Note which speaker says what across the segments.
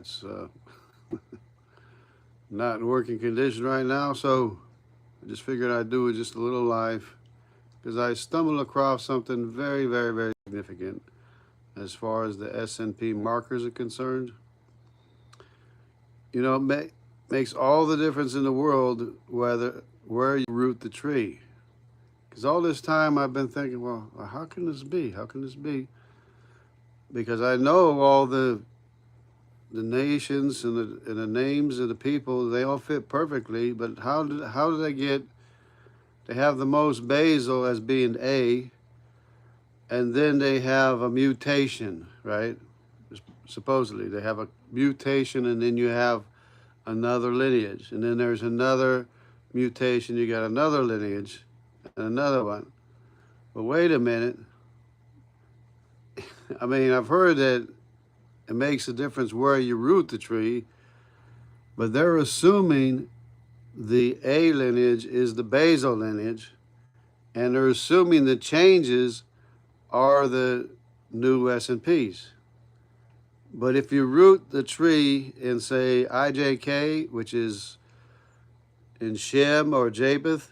Speaker 1: It's not in working condition right now, so I just figured I'd do it just a little live because I stumbled across something very, very, very significant as far as the S&P markers are concerned. You know, it makes all the difference in the world where you root the tree. Because all this time I've been thinking, well, how can this be? How can this be? Because I know all the nations and the names of the people, they all fit perfectly, but how do they get to have the most basal as being A, and then they have a mutation, right? Supposedly they have a mutation, and then you have another lineage, and then there's another mutation, you got another lineage and another one. But wait a minute. I mean, I've heard that it makes a difference where you root the tree, but they're assuming the A lineage is the basal lineage, and they're assuming the changes are the new S&Ps. But if you root the tree in, say, IJK, which is in Shem or Japheth,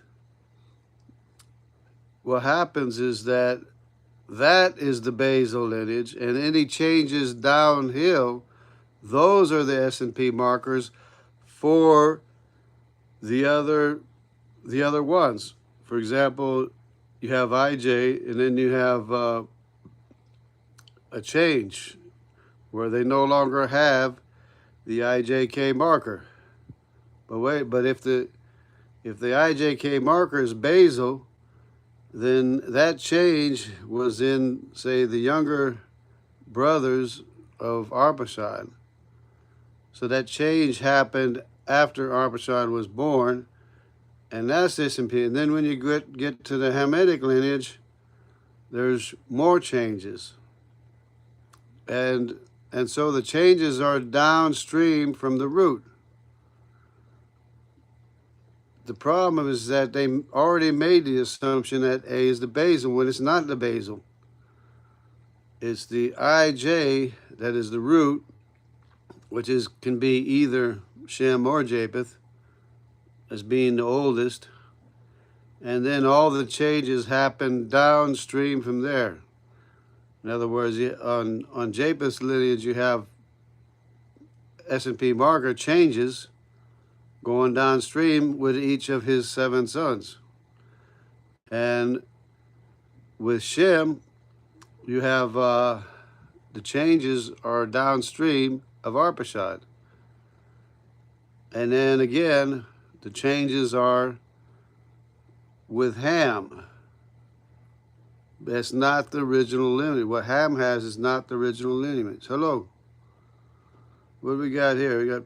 Speaker 1: what happens is that is the basal lineage, and any changes downhill, those are the S&P markers for the other ones. For example, you have IJ, and then you have a change where they no longer have the IJK marker. But if the IJK marker is basal, then that change was in, say, the younger brothers of Arphaxad. So that change happened after Arphaxad was born, and that's S&P. And then when you get to the Hamitic lineage, there's more changes. And so the changes are downstream from the root. The problem is that they already made the assumption that A is the basal when it's not the basal. It's the IJ that is the root, which can be either Shem or Japheth as being the oldest. And then all the changes happen downstream from there. In other words, on Japheth's lineage, you have S&P marker changes going downstream with each of his 7 sons. And with Shem, you have the changes are downstream of Arphaxad. And then again, the changes are with Ham. That's not the original lineage. What Ham has is not the original lineage. Hello. What do we got here?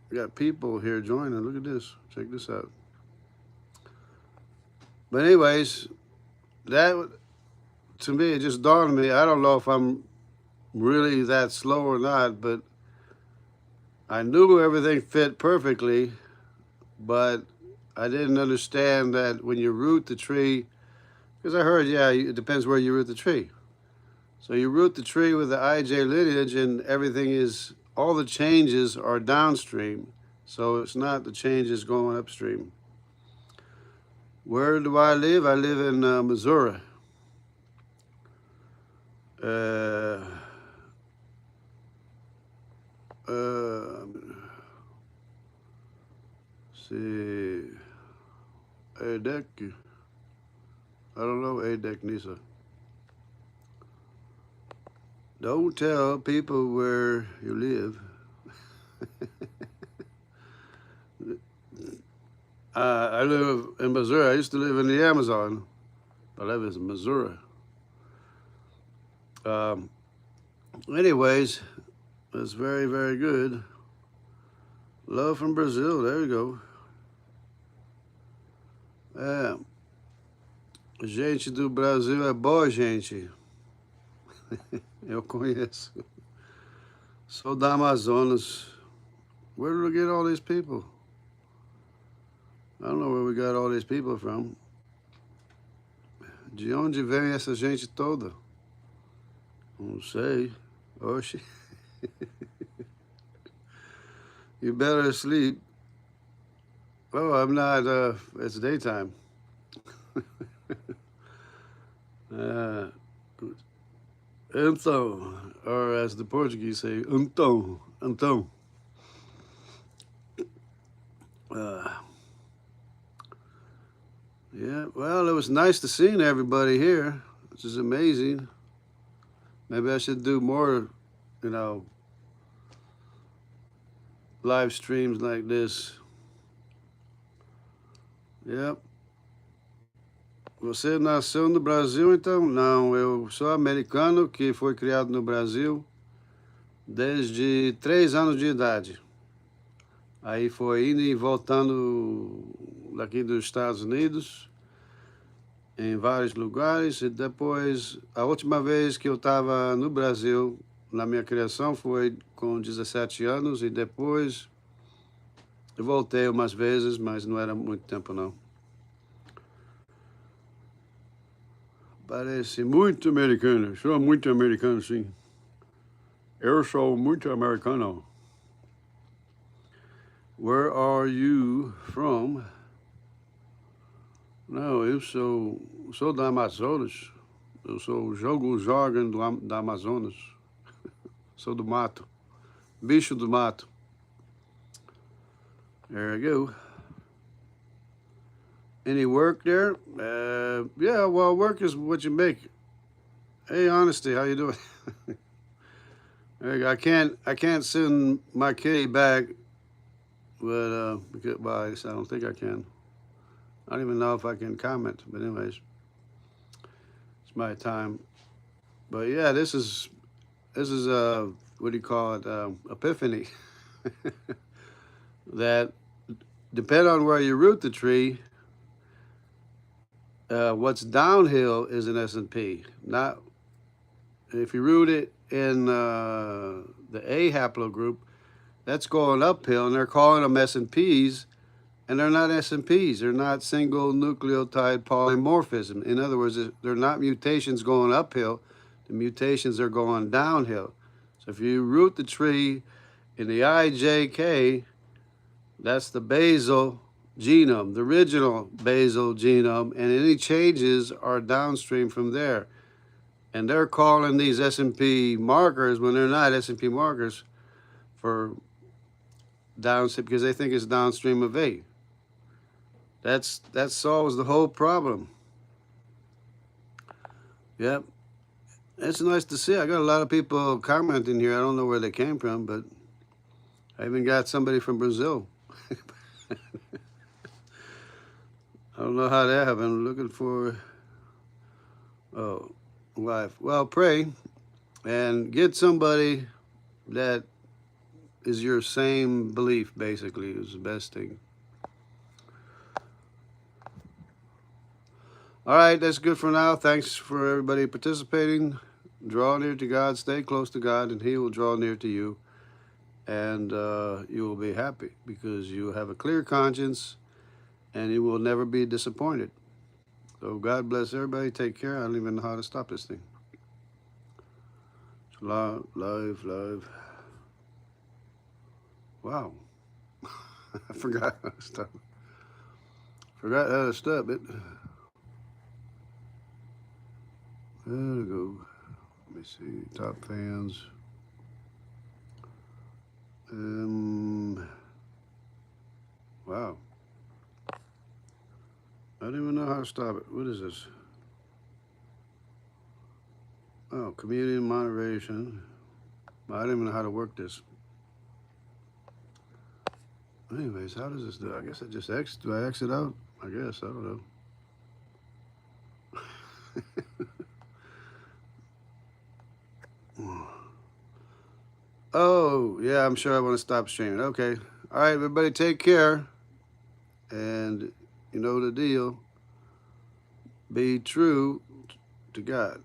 Speaker 1: We got people here joining. Look at this. Check this out. But anyways, that, to me, it just dawned on me. I don't know if I'm really that slow or not, but I knew everything fit perfectly, but I didn't understand that when you root the tree, because I heard, yeah, it depends where you root the tree. So you root the tree with the IJ lineage, and everything is, all the changes are downstream. So it's not the changes going upstream. Where do I live? I live in Missouri. See, Adek. I don't know Adek Nisa. Don't tell people where you live. I live in Missouri. I used to live in the Amazon, but I live in Missouri. Anyways, that's very, very good. Love from Brazil. There you go. É. Gente do Brasil é boa, gente. Eu conheço. Sou da Amazonas. Where did we get all these people? I don't know where we got all these people from. De onde vem essa gente toda? Não sei. Oxi. You better sleep. Oh, I'm not. It's daytime. uh, então, or as the Portuguese say, então. Uh, yeah, well, it was nice to see everybody here, which is amazing. Maybe I should do more, you know, live streams like this. Yep. Você nasceu no Brasil, então? Não, eu sou americano que foi criado no Brasil desde 3 anos de idade. Aí foi indo e voltando daqui dos Estados Unidos, em vários lugares. E depois, a última vez que eu estava no Brasil, na minha criação, foi com 17 anos. E depois eu voltei umas vezes, mas não era muito tempo, não. Parece muito americano. Sou muito americano, sim. Eu sou muito americano. Where are you from? Não, eu sou da Amazonas. Eu sou o Jorgen da Amazonas. Sou do mato. Bicho do mato. There we go. Any work there? Yeah, well, work is what you make. Hey, Honesty, how you doing? I can't send my kitty back, but I don't think I can. I don't even know if I can comment, but anyways, it's my time. But yeah, this is what do you call it? Epiphany. That depend on where you root the tree. What's downhill is an S&P. Not if you root it in the A haplogroup, that's going uphill, and they're calling them S&Ps, and they're not S&Ps. They're not single nucleotide polymorphism. In other words, they're not mutations going uphill. The mutations are going downhill. So if you root the tree in the IJK, that's the basal genome, the original basal genome, and any changes are downstream from there. And they're calling these S&P markers when they're not S&P markers for downstream because they think it's downstream of A. That solves the whole problem. Yep. It's nice to see. I got a lot of people commenting here. I don't know where they came from, but I even got somebody from Brazil. I don't know how that happened. I'm looking for life. Well, pray and get somebody that is your same belief, basically, is the best thing. All right, that's good for now. Thanks for everybody participating. Draw near to God, stay close to God, and He will draw near to you. And you will be happy because you have a clear conscience and you will never be disappointed. So God bless everybody. Take care. I don't even know how to stop this thing. Live. Wow. I forgot how to stop it. Forgot how to stop it. There we go. Let me see. Top fans. Wow. I don't even know how to stop it. What is this? Oh, community moderation. I don't even know how to work this. Anyways, how does this do? I guess I just exit. Do I exit out? I guess. I don't know. Oh, yeah, I'm sure I want to stop streaming. Okay. All right, everybody, take care. And you know the deal. Be true to God.